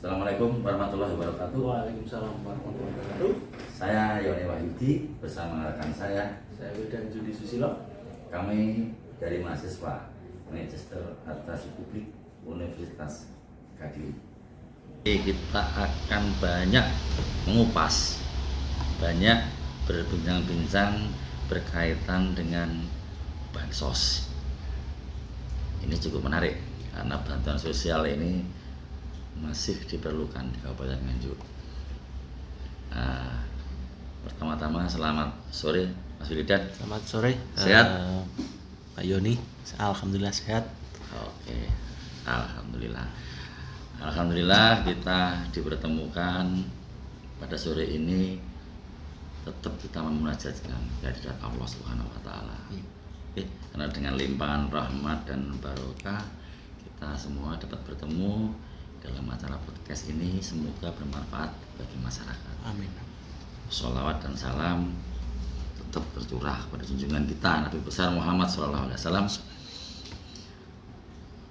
Assalamualaikum warahmatullahi wabarakatuh. Waalaikumsalam warahmatullahi wabarakatuh. Saya Yoni Wahyudi bersama rekan saya Wildan Judi Susilo. Kami dari mahasiswa Magister Administrasi Publik Universitas Kediri. Kita akan banyak mengupas, banyak berbincang-bincang berkaitan dengan bansos. Ini cukup menarik karena bantuan sosial ini masih diperlukan di Kabupaten Nganjuk. Pertama-tama selamat sore Mas Wildan. Selamat sore. Sehat? Pak Yoni, alhamdulillah sehat. Oke, alhamdulillah. Alhamdulillah kita dipertemukan pada sore ini. Tetap kita memunajatkan kehadirat Allah Subhanahu wa taala. Karena dengan limpahan rahmat dan barokah kita semua dapat bertemu dalam acara podcast ini, semoga bermanfaat bagi masyarakat. Amin. Sholawat dan salam tetap tercurah pada junjungan kita Nabi besar Muhammad SAW.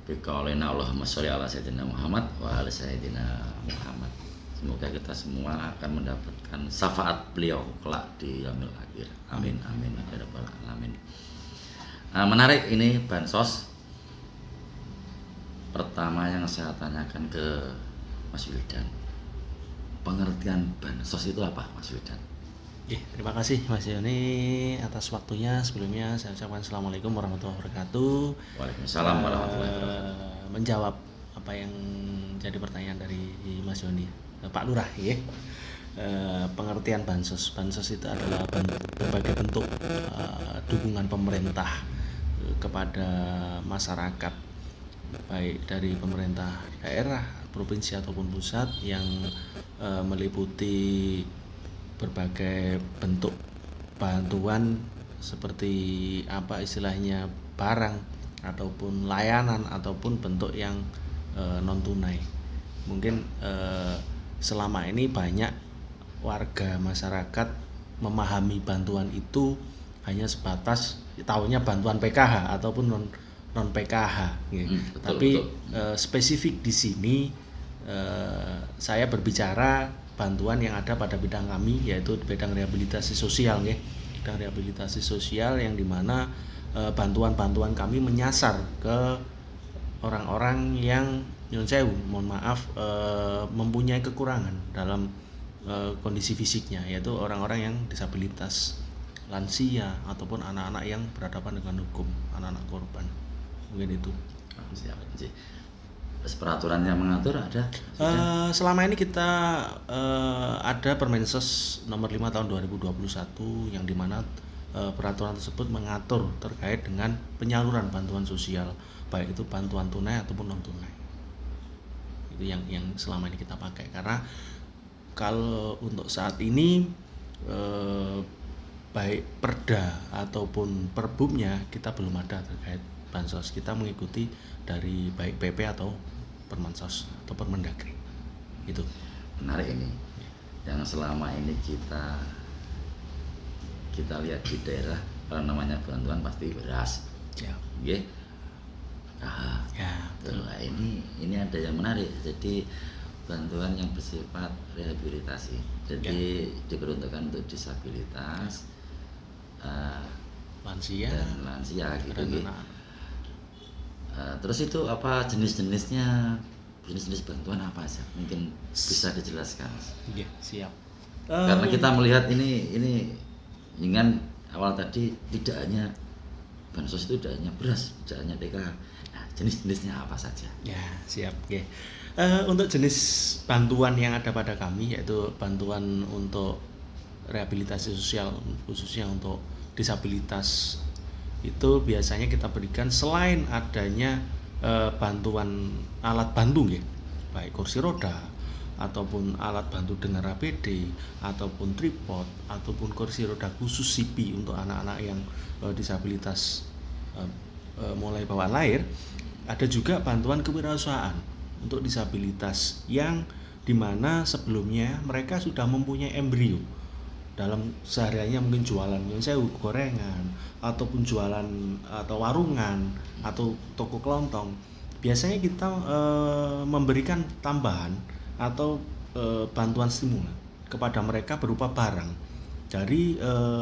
Biqaulina Allahumma sholli ala sayyidina Muhammad wa ala sayyidina Muhammad. Semoga kita semua akan mendapatkan syafaat beliau kelak di yaumil akhir. Amin amin ya rabbal alamin. Menarik ini bansos. Pertama yang saya tanyakan ke Mas Wildan, pengertian bansos itu apa, Mas Wildan? Terima kasih Mas Yoni atas waktunya. Sebelumnya saya ucapkan Assalamualaikum warahmatullahi wabarakatuh. Waalaikumsalam warahmatullahi wabarakatuh. Menjawab apa yang jadi pertanyaan dari Mas Yoni, Pak Lurah ya. Pengertian bansos. Bansos itu adalah berbagai bentuk dukungan pemerintah kepada masyarakat, baik dari pemerintah daerah, provinsi ataupun pusat, yang meliputi berbagai bentuk bantuan seperti apa istilahnya, barang ataupun layanan ataupun bentuk yang non tunai. Mungkin selama ini banyak warga masyarakat memahami bantuan itu hanya sebatas tahunya bantuan PKH ataupun non PKH, ya. Tapi spesifik di sini saya berbicara bantuan yang ada pada bidang kami, yaitu bidang rehabilitasi sosial, ya. Bidang rehabilitasi sosial yang dimana bantuan-bantuan kami menyasar ke orang-orang yang mempunyai kekurangan dalam kondisi fisiknya, yaitu orang-orang yang disabilitas, lansia ataupun anak-anak yang berhadapan dengan hukum, anak-anak korban. Mungkin itu. Siap. Peraturan yang mengatur ada? Selama ini kita ada Permensos nomor 5 tahun 2021 yang dimana peraturan tersebut mengatur terkait dengan penyaluran bantuan sosial, baik itu bantuan tunai ataupun non tunai. Itu yang selama ini kita pakai, karena kalau untuk saat ini baik perda ataupun perbumnya kita belum ada terkait bansos. Kita mengikuti dari baik PP atau Permensos atau Permendagri. Itu menarik ini. Yang selama ini kita lihat di daerah, kalau namanya bantuan pasti beras. Ya. Nggih. Nah, ini ada yang menarik. Jadi bantuan yang bersifat rehabilitasi. Jadi diperuntukkan untuk disabilitas, lansia gitu. Terus itu apa jenis-jenisnya? Jenis-jenis bantuan apa saja? Mungkin bisa dijelaskan. Iya, siap. Karena kita melihat ini dengan awal tadi tidak hanya bansos itu, tidak hanya beras, tidak hanya PKH. Nah, jenis-jenisnya apa saja? Ya, siap. Okay. Untuk jenis bantuan yang ada pada kami, yaitu bantuan untuk rehabilitasi sosial khususnya untuk disabilitas, itu biasanya kita berikan selain adanya bantuan alat bantu, ya, baik kursi roda ataupun alat bantu dengar APD ataupun tripod ataupun kursi roda khusus CP untuk anak-anak yang disabilitas mulai bawaan lahir. Ada juga bantuan kewirausahaan untuk disabilitas yang dimana sebelumnya mereka sudah mempunyai embrio dalam sehariannya, mungkin jualan gorengan ataupun jualan atau warungan atau toko kelontong. Biasanya kita memberikan tambahan atau bantuan stimulan kepada mereka berupa barang dari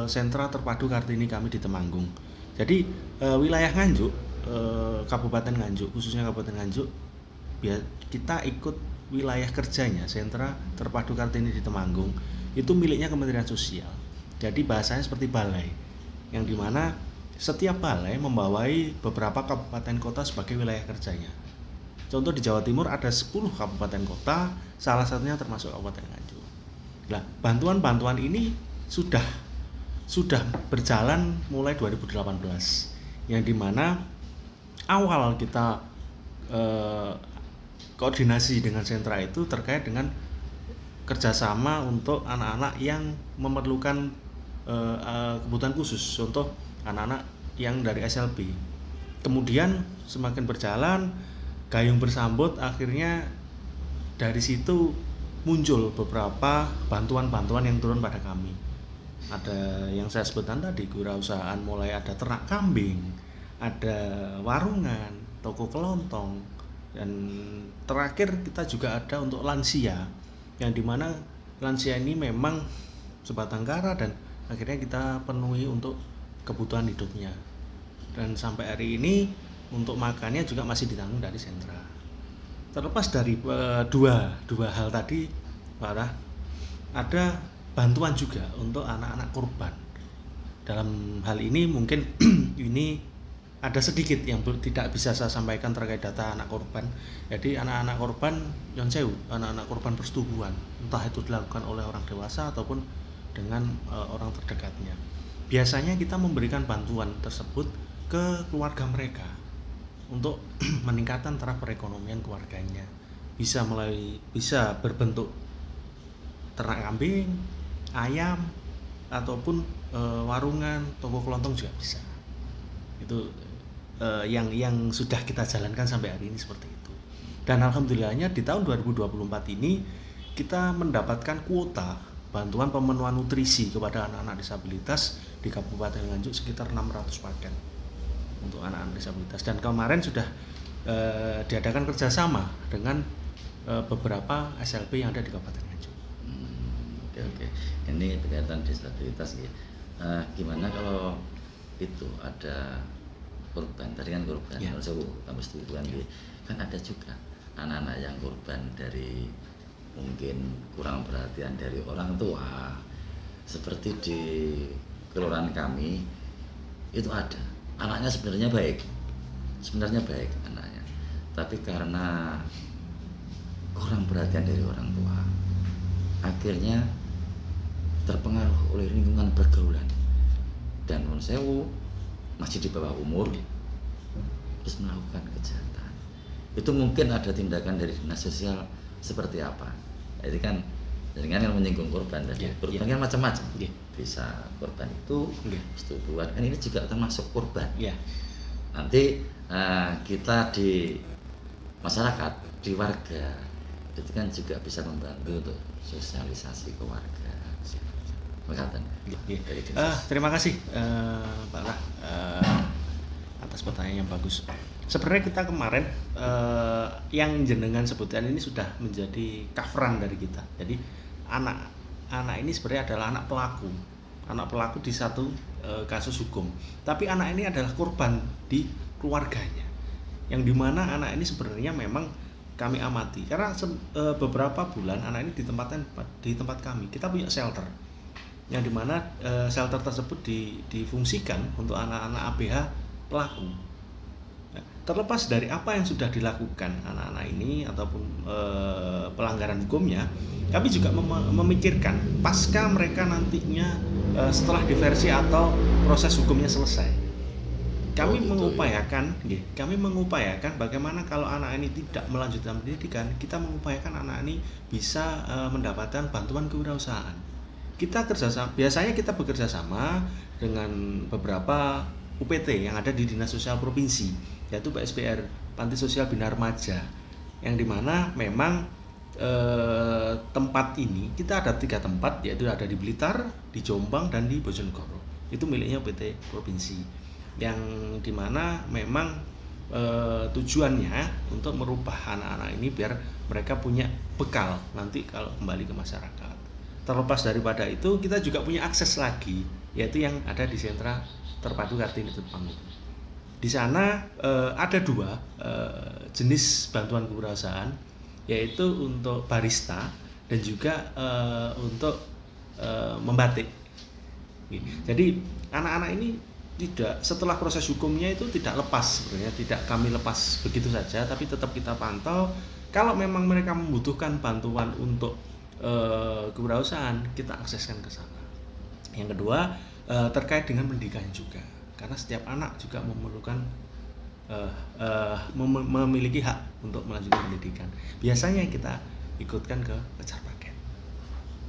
sentra terpadu Kartini kami di Temanggung. Jadi wilayah Nganjuk, Kabupaten Nganjuk, khususnya Kabupaten Nganjuk, kita ikut wilayah kerjanya sentra terpadu Kartini di Temanggung, itu miliknya Kementerian Sosial. Jadi bahasanya seperti balai, yang dimana setiap balai membawai beberapa kabupaten kota sebagai wilayah kerjanya. Contoh di Jawa Timur ada 10 kabupaten kota, salah satunya termasuk Kabupaten Nganjuk. Nah, bantuan-bantuan ini sudah berjalan mulai 2018, yang dimana awal kita koordinasi dengan sentra itu terkait dengan kerjasama untuk anak-anak yang memerlukan kebutuhan khusus, contoh anak-anak yang dari SLB. Kemudian semakin berjalan, gayung bersambut, akhirnya dari situ muncul beberapa bantuan-bantuan yang turun pada kami. Ada yang saya sebutkan tadi, kewirausahaan, mulai ada ternak kambing, ada warungan, toko kelontong, dan terakhir kita juga ada untuk lansia, yang dimana lansia ini memang sebatang kara dan akhirnya kita penuhi untuk kebutuhan hidupnya. Dan sampai hari ini untuk makannya juga masih ditanggung dari sentra. Terlepas dari dua hal tadi, Pak Rah, ada bantuan juga untuk anak-anak korban. Dalam hal ini mungkin ini ada sedikit yang tidak bisa saya sampaikan terkait data anak korban. Jadi anak-anak korban Nyon Sewu, anak-anak korban persetubuhan, entah itu dilakukan oleh orang dewasa ataupun dengan orang terdekatnya. Biasanya kita memberikan bantuan tersebut ke keluarga mereka untuk meningkatkan taraf perekonomian keluarganya. Bisa berbentuk ternak kambing, ayam, ataupun warungan, toko kelontong juga bisa. Itu yang sudah kita jalankan sampai hari ini seperti itu. Dan alhamdulillahnya di tahun 2024 ini kita mendapatkan kuota bantuan pemenuhan nutrisi kepada anak-anak disabilitas di Kabupaten Nganjuk sekitar 600 paket untuk anak-anak disabilitas. Dan kemarin sudah diadakan kerjasama dengan beberapa SLP yang ada di Kabupaten Nganjuk. Oke. Ini berkaitan disabilitas ya. Gimana kalau itu ada korban, tadi kan korban, Ya. Kan ada juga anak-anak yang korban dari mungkin kurang perhatian dari orang tua. Seperti di kelurahan kami itu ada anaknya sebenarnya baik anaknya, tapi karena kurang perhatian dari orang tua akhirnya terpengaruh oleh lingkungan pergaulan dan Sewu masih di bawah umur terus melakukan kejahatan. Itu mungkin ada tindakan dari dinas sosial seperti apa? Jadi kan dengan yang menyinggung korban tadi, korban kan macam-macam. Bisa korban itu persetubuhan, kan ini juga termasuk korban. Nanti kita di masyarakat, di warga itu kan juga bisa membantu untuk sosialisasi ke warga. Terima kasih Pak Rah atas pertanyaan yang bagus. Sebenarnya kita kemarin yang jenengan sebutkan ini sudah menjadi coveran dari kita. Jadi anak ini sebenarnya adalah anak pelaku di satu kasus hukum. Tapi anak ini adalah korban di keluarganya, yang dimana anak ini sebenarnya memang kami amati karena beberapa bulan anak ini di tempat kami. Kita punya shelter, yang dimana shelter tersebut difungsikan untuk anak-anak ABH pelaku. Terlepas dari apa yang sudah dilakukan anak-anak ini ataupun pelanggaran hukumnya, kami juga memikirkan pasca mereka nantinya setelah diversi atau proses hukumnya selesai, kami mengupayakan bagaimana kalau anak ini tidak melanjutkan pendidikan, kita mengupayakan anak ini bisa mendapatkan bantuan kewirausahaan. Biasanya kita bekerja sama dengan beberapa UPT yang ada di Dinas Sosial Provinsi, yaitu PSBR, Panti Sosial Bina Remaja, yang dimana memang tempat ini kita ada 3 tempat, yaitu ada di Blitar, di Jombang, dan di Bojonegoro. Itu miliknya UPT Provinsi, yang dimana memang tujuannya untuk merubah anak-anak ini biar mereka punya bekal nanti kalau kembali ke masyarakat. Terlepas daripada itu, kita juga punya akses lagi, yaitu yang ada di sentra terpadu Kartini Tulungagung. Di sana ada 2 jenis bantuan kewirausahaan, yaitu untuk barista dan juga untuk membatik. Jadi anak-anak ini tidak, setelah proses hukumnya itu tidak lepas sebenarnya, tidak kami lepas begitu saja, tapi tetap kita pantau. Kalau memang mereka membutuhkan bantuan untuk kewirausahaan, kita akseskan ke sana. Yang kedua, terkait dengan pendidikan juga, karena setiap anak juga memerlukan memiliki hak untuk melanjutkan pendidikan. Biasanya kita ikutkan ke kejar paket.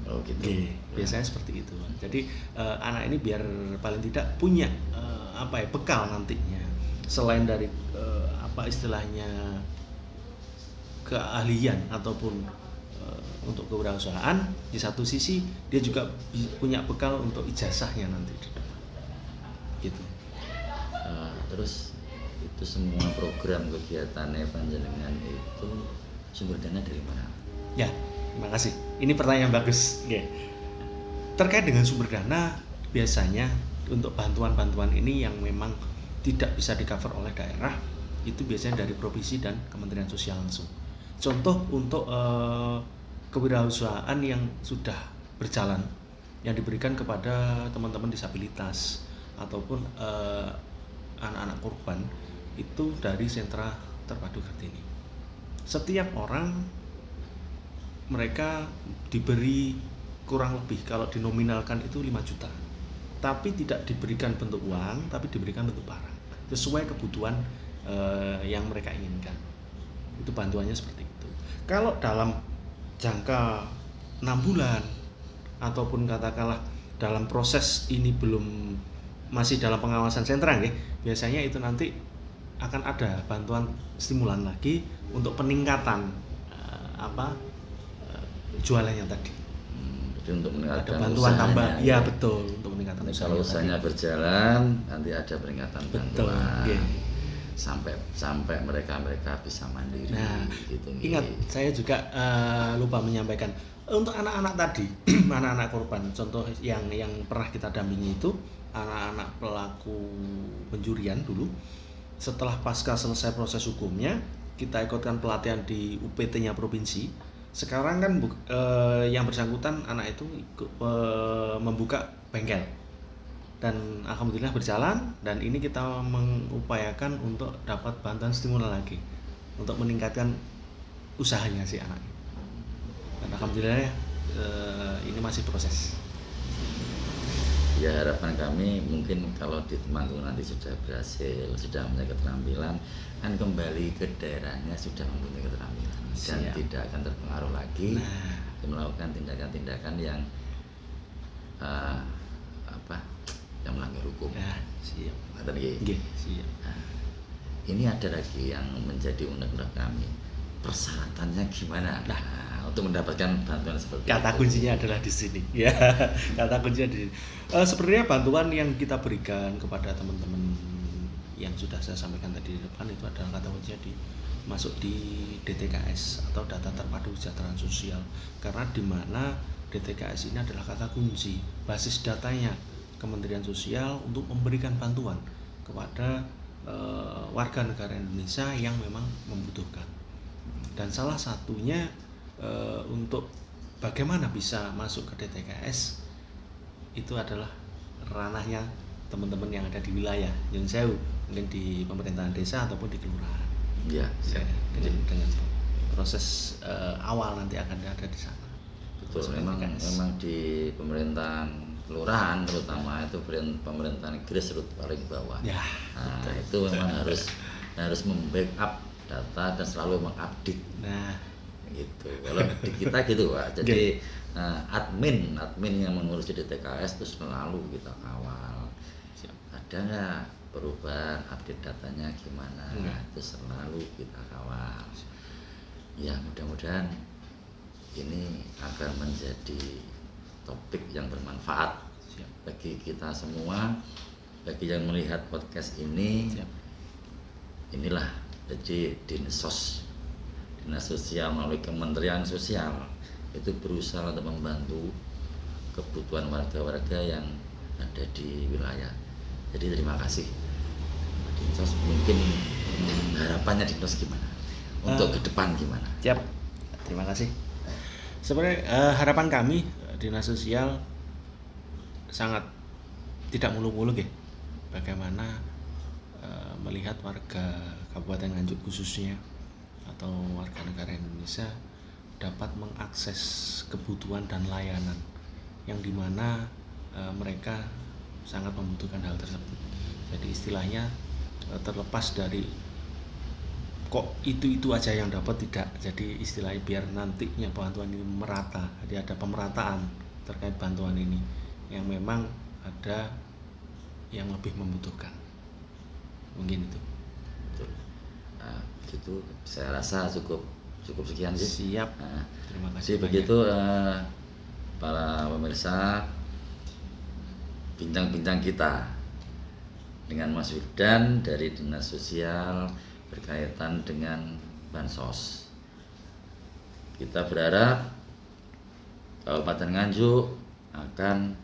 Oh gitu. Biasanya seperti itu. Jadi anak ini biar paling tidak punya bekal nantinya, selain dari istilahnya keahlian ataupun untuk kewirausahaan, di satu sisi dia juga punya bekal untuk ijazahnya nanti di depan. Gitu. Terus itu semua program kegiatannya panjenengan itu sumber dana dari mana? Ya, terima kasih. Ini pertanyaan bagus. Terkait dengan sumber dana, biasanya untuk bantuan-bantuan ini yang memang tidak bisa di-cover oleh daerah, itu biasanya dari provinsi dan Kementerian Sosial langsung. Contoh untuk kewirausahaan yang sudah berjalan, yang diberikan kepada teman-teman disabilitas ataupun anak-anak korban, itu dari sentra terpadu Kartini. Setiap orang mereka diberi kurang lebih, kalau dinominalkan itu 5 juta, tapi tidak diberikan bentuk uang, tapi diberikan bentuk barang sesuai kebutuhan yang mereka inginkan. Itu bantuannya seperti itu. Kalau dalam jangka 6 bulan ataupun katakanlah dalam proses ini masih dalam pengawasan sentra, biasanya itu nanti akan ada bantuan stimulan lagi untuk peningkatan jualannya tadi. Jadi untuk meningkatkan ada bantuan tambah. Ya Betul, untuk meningkatkan kalau usahanya berjalan, nanti ada peningkatan bantuan. Sampai mereka bisa mandiri. Nah, gitu. Ingat, saya juga lupa menyampaikan untuk anak-anak tadi, anak-anak korban. Contoh yang pernah kita dampingi itu anak-anak pelaku pencurian dulu. Setelah pasca selesai proses hukumnya, kita ikutkan pelatihan di UPT-nya provinsi. Sekarang kan yang bersangkutan anak itu membuka bengkel. Dan alhamdulillah berjalan, dan ini kita mengupayakan untuk dapat bantuan stimulan lagi untuk meningkatkan usahanya si anak. Dan alhamdulillah ini masih proses. Ya, harapan kami mungkin kalau di Temanggung nanti sudah berhasil, sudah punya keterampilan, kan kembali ke daerahnya sudah mempunyai keterampilan. Dan tidak akan terpengaruh lagi melakukan tindakan-tindakan yang yang melanggar hukum. Siap. Siap. Nah, ini ada lagi yang menjadi undang-undang kami. Persyaratannya gimana? Untuk mendapatkan bantuan seperti kata itu. Kuncinya adalah di sini. Ya, kata kuncinya di sini. Sebenarnya bantuan yang kita berikan kepada teman-teman yang sudah saya sampaikan tadi di depan itu adalah kata kuncinya masuk di DTKS atau Data Terpadu Kesejahteraan Sosial, karena di mana DTKS ini adalah kata kunci basis datanya Kementerian Sosial untuk memberikan bantuan kepada warga negara Indonesia yang memang membutuhkan. Dan salah satunya untuk bagaimana bisa masuk ke DTKS itu adalah ranahnya teman-teman yang ada di wilayah Nyun Sewu, mungkin di pemerintahan desa ataupun di kelurahan. Ya, dengan proses awal nanti akan ada di sana. Betul, memang di pemerintahan kelurahan terutama itu pemerintahan grassroots paling bawah. Nah, itu memang harus membackup data dan selalu mengupdate. Gitu. Kalau di kita gitu, Pak. Jadi admin yang mengurus di DTKS itu selalu kita kawal. Ada nggak perubahan, update datanya gimana? Itu selalu kita kawal. Ya, mudah-mudahan ini akan menjadi topik yang bermanfaat bagi kita semua, bagi yang melihat podcast ini. inilah jadi Dinas Sosial melalui Kementerian Sosial itu berusaha untuk membantu kebutuhan warga-warga yang ada di wilayah. Jadi terima kasih Dinsos. Mungkin harapannya Dinsos gimana untuk ke depan gimana? Siap, terima kasih. Sebenarnya harapan kami Dinas Sosial sangat tidak muluk-muluk ya. Bagaimana melihat warga Kabupaten Nganjuk khususnya atau warga negara Indonesia dapat mengakses kebutuhan dan layanan yang dimana mereka sangat membutuhkan hal tersebut. Jadi istilahnya terlepas dari kok itu aja yang dapat, tidak. Jadi istilahnya biar nantinya bantuan ini merata, jadi ada pemerataan terkait bantuan ini yang memang ada yang lebih membutuhkan. Mungkin itu. Betul. Nah, begitu saya rasa cukup sekian sih. Siap. Nah, Terima kasih. jadi begitu para pemirsa, bincang-bincang kita dengan Mas Wildan dari Dinas Sosial berkaitan dengan bansos. Kita berharap Kabupaten Nganjuk akan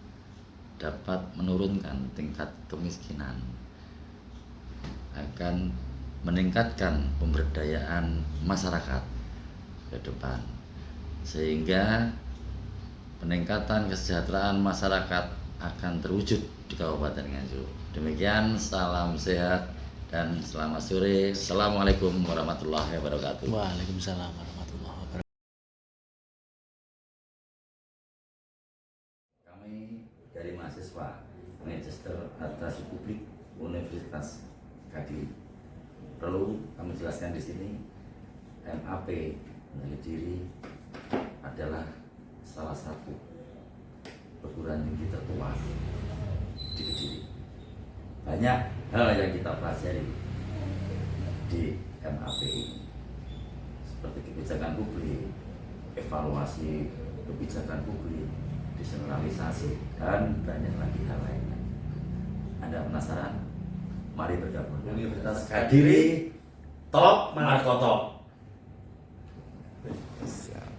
dapat menurunkan tingkat kemiskinan, akan meningkatkan pemberdayaan masyarakat ke depan, sehingga peningkatan kesejahteraan masyarakat akan terwujud di Kabupaten Nganjuk. Demikian, salam sehat dan selamat sore. Assalamualaikum warahmatullahi wabarakatuh. Waalaikumsalam warahmatullahi wabarakatuh. Kami dari mahasiswa Magister Administrasi Publik Universitas Kediri. Perlu kami jelaskan di sini, MAP Kediri adalah salah satu perguruan tinggi tertua di Kediri. Banyak hal yang kita pelajari di MAP ini, seperti kebijakan publik, evaluasi kebijakan publik, desentralisasi, dan banyak lagi hal lainnya. Anda penasaran? Mari bergabung. Universitas Kediri, top Markoto. Siap.